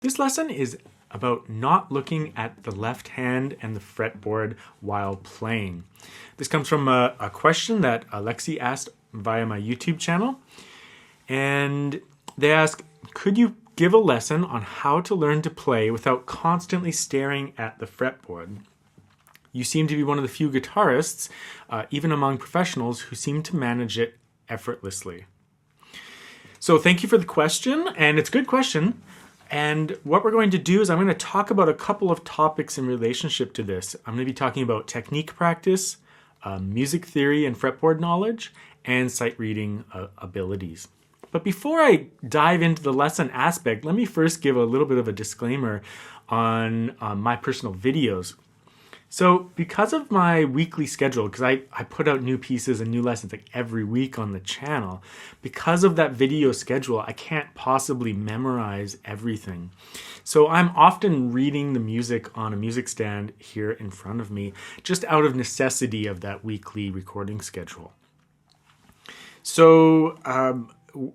This lesson is about not looking at the left hand and the fretboard while playing. This comes from a question that Alexey asked via my YouTube channel. And they ask, could you give a lesson on how to learn to play without constantly staring at the fretboard? You seem to be one of the few guitarists, even among professionals, who seem to manage it effortlessly. So thank you for the question, and it's a good question. And what we're going to do is I'm going to talk about a couple of topics in relationship to this. I'm going to be talking about technique practice, music theory and fretboard knowledge, and sight reading abilities. But before I dive into the lesson aspect, let me first give a little bit of a disclaimer on my personal videos. So because of my weekly schedule, because I put out new pieces and new lessons like every week on the channel, because of that video schedule, I can't possibly memorize everything. So I'm often reading the music on a music stand here in front of me, just out of necessity of that weekly recording schedule. So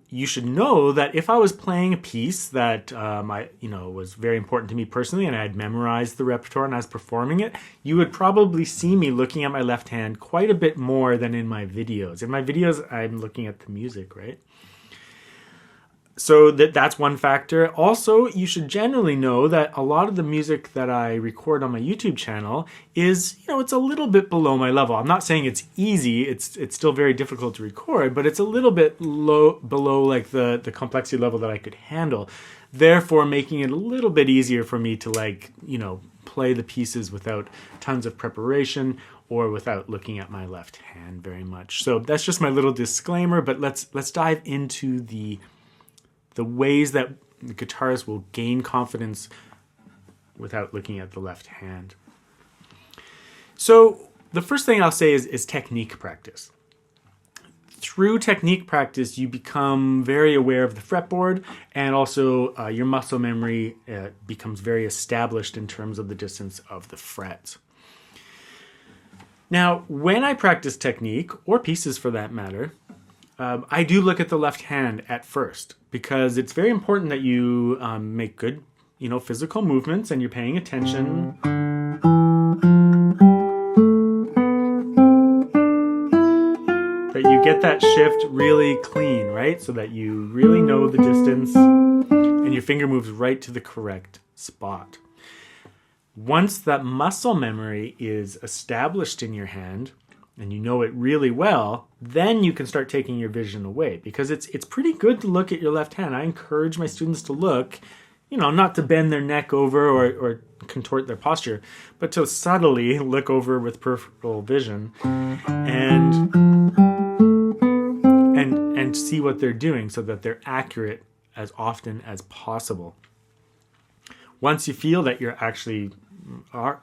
you should know that if I was playing a piece that was very important to me personally, and I had memorized the repertoire and I was performing it, you would probably see me looking at my left hand quite a bit more than in my videos. In my videos, I'm looking at the music, right? So that's one factor. Also, you should generally know that a lot of the music that I record on my YouTube channel is, it's a little bit below my level. I'm not saying it's easy. It's still very difficult to record, but it's a little bit below like the complexity level that I could handle. Therefore, making it a little bit easier for me to play the pieces without tons of preparation or without looking at my left hand very much. So that's just my little disclaimer, but let's dive into the ways that the guitarist will gain confidence without looking at the left hand. So the first thing I'll say is technique practice. Through technique practice, you become very aware of the fretboard, and also your muscle memory becomes very established in terms of the distance of the frets. Now, when I practice technique, or pieces for that matter, I do look at the left hand at first, because it's very important that you make good, physical movements and you're paying attention. That you get that shift really clean, right? So that you really know the distance and your finger moves right to the correct spot. Once that muscle memory is established in your hand, and you know it really well, then you can start taking your vision away, because it's pretty good to look at your left hand. I encourage my students to look, not to bend their neck over or contort their posture, but to subtly look over with peripheral vision and see what they're doing so that they're accurate as often as possible. Once you feel that you're actually are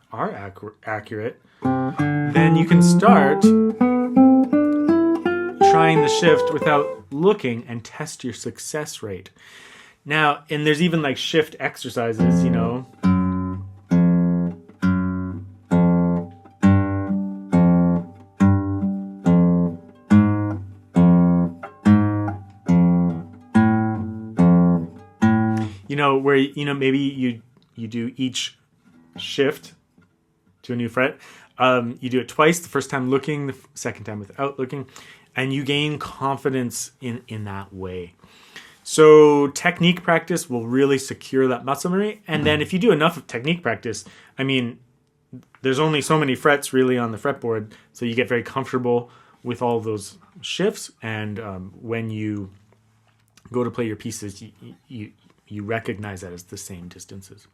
accurate, then you can start trying the shift without looking and test your success rate. Now, and there's even like shift exercises, where, maybe you do each shift to a new fret. You do it twice, the first time looking, the second time without looking, and you gain confidence in that way. So technique practice will really secure that muscle memory. And then if you do enough of technique practice, there's only so many frets really on the fretboard, so you get very comfortable with all those shifts. And when you go to play your pieces, you recognize that as the same distances.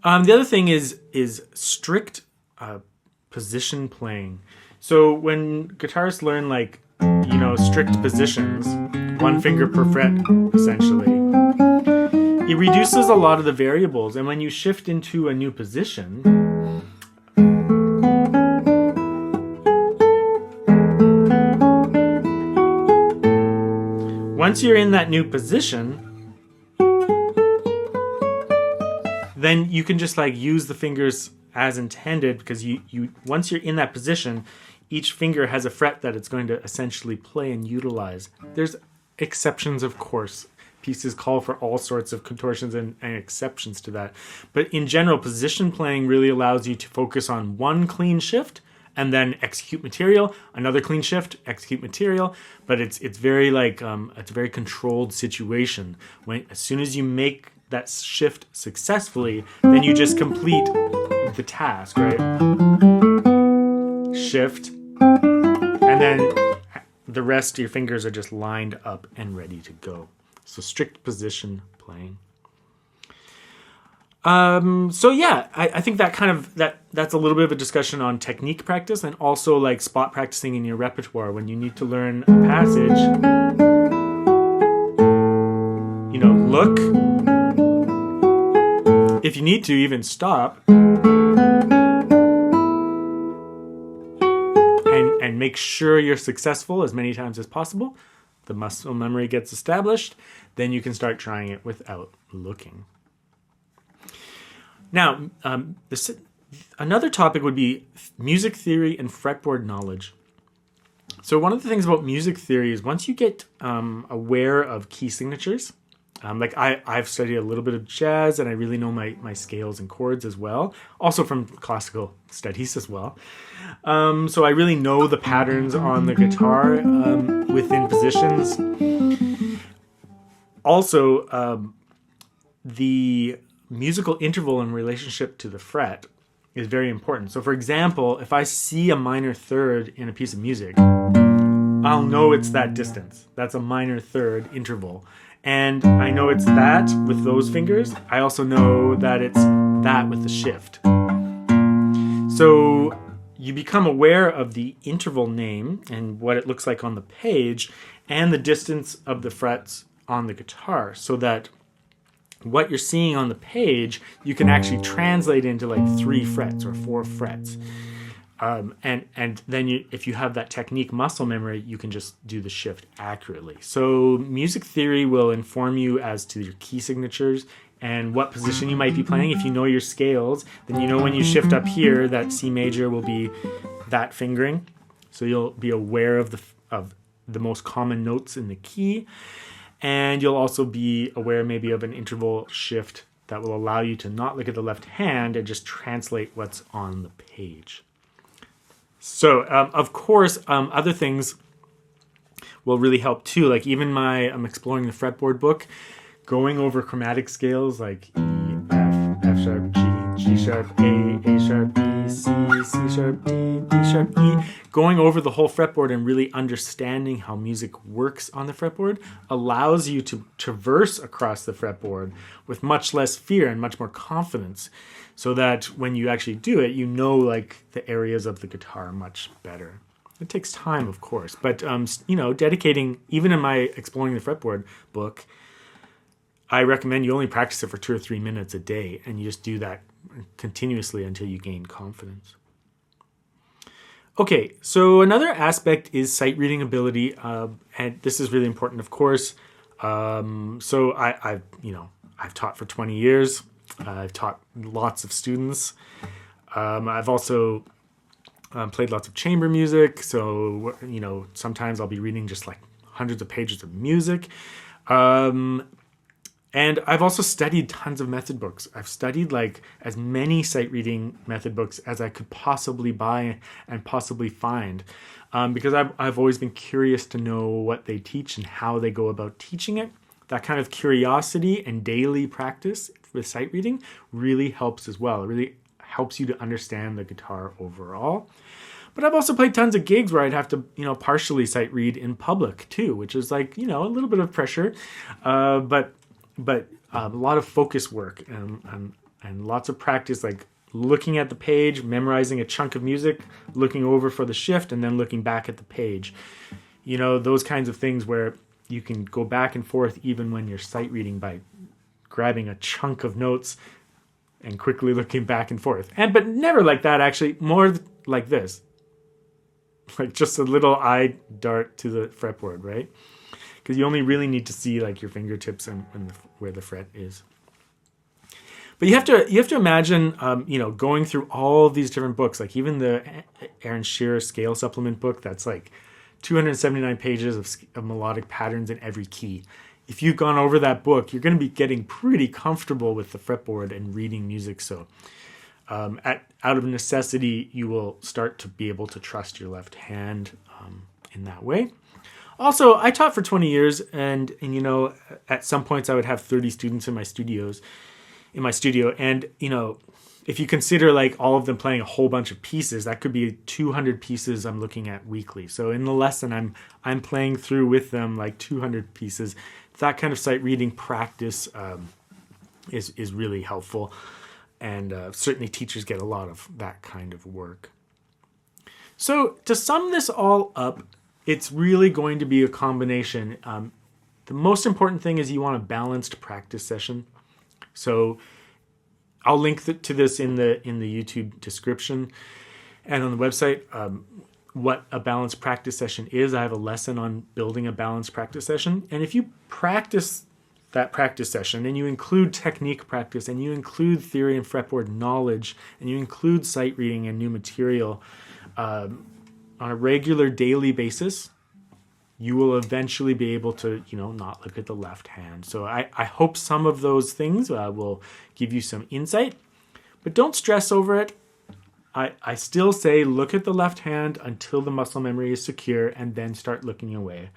The other thing is strict position playing. So when guitarists learn strict positions, one finger per fret essentially, it reduces a lot of the variables. And when you shift into a new position, once you're in that new position, then you can just use the fingers as intended, because you once you're in that position, each finger has a fret that it's going to essentially play and utilize. There's exceptions, of course, pieces call for all sorts of contortions and exceptions to that. But in general, position playing really allows you to focus on one clean shift and then execute material, another clean shift, execute material. But it's very like it's a very controlled situation. As soon as you make that shift successfully, then you just complete the task, right? Shift, and then the rest of your fingers are just lined up and ready to go. So strict position playing. So yeah, I think that kind of that's a little bit of a discussion on technique practice and also like spot practicing in your repertoire when you need to learn a passage. You know, look. If you need to, even stop and make sure you're successful as many times as possible. The muscle memory gets established, then you can start trying it without looking. Now, another topic would be music theory and fretboard knowledge. So one of the things about music theory is once you get aware of key signatures, like I've studied a little bit of jazz and I really know my scales and chords as well, also from classical studies as well. So I really know the patterns on the guitar within positions. Also, the musical interval in relationship to the fret is very important. So for example, if I see a minor third in a piece of music, I'll know it's that distance. That's a minor third interval. And I know it's that with those fingers. I also know that it's that with the shift. So you become aware of the interval name and what it looks like on the page and the distance of the frets on the guitar so that what you're seeing on the page, you can actually translate into like 3 frets or 4 frets. And then if you have that technique muscle memory, you can just do the shift accurately. So music theory will inform you as to your key signatures and what position you might be playing. If you know your scales, then you know when you shift up here that C major will be that fingering. So you'll be aware of the most common notes in the key. And you'll also be aware maybe of an interval shift that will allow you to not look at the left hand and just translate what's on the page. So, of course, other things will really help too. Like even I'm exploring the fretboard book, going over chromatic scales like E, F sharp, G sharp, A sharp, B, C sharp, D sharp, E. Going over the whole fretboard and really understanding how music works on the fretboard allows you to traverse across the fretboard with much less fear and much more confidence. So that when you actually do it, you know like the areas of the guitar much better. It takes time, of course, but dedicating, even in my Exploring the Fretboard book, I recommend you only practice it for 2 or 3 minutes a day, and you just do that continuously until you gain confidence. Okay, so another aspect is sight reading ability, and this is really important, of course. So I've taught for 20 years. I've taught lots of students. I've also played lots of chamber music. So, sometimes I'll be reading just like hundreds of pages of music. And I've also studied tons of method books. I've studied like as many sight reading method books as I could possibly buy and possibly find. Because I've always been curious to know what they teach and how they go about teaching it. That kind of curiosity and daily practice with sight reading really helps as well. It really helps you to understand the guitar overall. But I've also played tons of gigs where I'd have to, partially sight read in public too, which is like, a little bit of pressure, but a lot of focus work and lots of practice, like looking at the page, memorizing a chunk of music, looking over for the shift, and then looking back at the page. Those kinds of things where you can go back and forth even when you're sight reading by grabbing a chunk of notes and quickly looking back and forth. But never like that, actually, more like this. Like just a little eye dart to the fretboard, right? Because you only really need to see like your fingertips and where the fret is. But you have to imagine, going through all of these different books, like even the Aaron Shearer Scale Supplement book, that's like 279 pages of melodic patterns in every key. if you've gone over that book, you're going to be getting pretty comfortable with the fretboard and reading music. So out of necessity, you will start to be able to trust your left hand in that way. Also, I taught for 20 years, and you know, at some points I would have 30 students in my studio, and you know, if you consider like all of them playing a whole bunch of pieces, that could be 200 pieces I'm looking at weekly. So in the lesson, I'm playing through with them like 200 pieces. That kind of sight reading practice is really helpful, and certainly teachers get a lot of that kind of work. So to sum this all up, it's really going to be a combination. The most important thing is you want a balanced practice session. So I'll link to this in the YouTube description and on the website. What a balanced practice session is. I have a lesson on building a balanced practice session. And if you practice that practice session and you include technique practice and you include theory and fretboard knowledge and you include sight reading and new material on a regular daily basis, you will eventually be able to, you know, not look at the left hand. So I hope some of those things will give you some insight, but don't stress over it. I still say look at the left hand until the muscle memory is secure and then start looking away.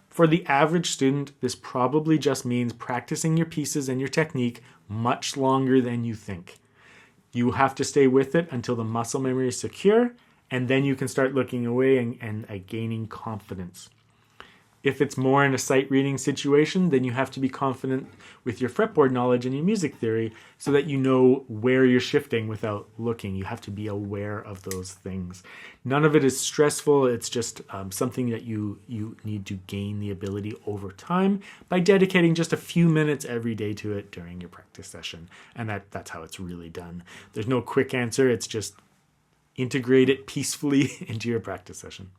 For the average student, this probably just means practicing your pieces and your technique much longer than you think. You have to stay with it until the muscle memory is secure, and then you can start looking away and gaining confidence. If it's more in a sight reading situation, then you have to be confident with your fretboard knowledge and your music theory so that you know where you're shifting without looking. You have to be aware of those things. None of it is stressful. It's just something that you need to gain the ability over time by dedicating just a few minutes every day to it during your practice session. And that's how it's really done. There's no quick answer. It's just integrate it peacefully into your practice session.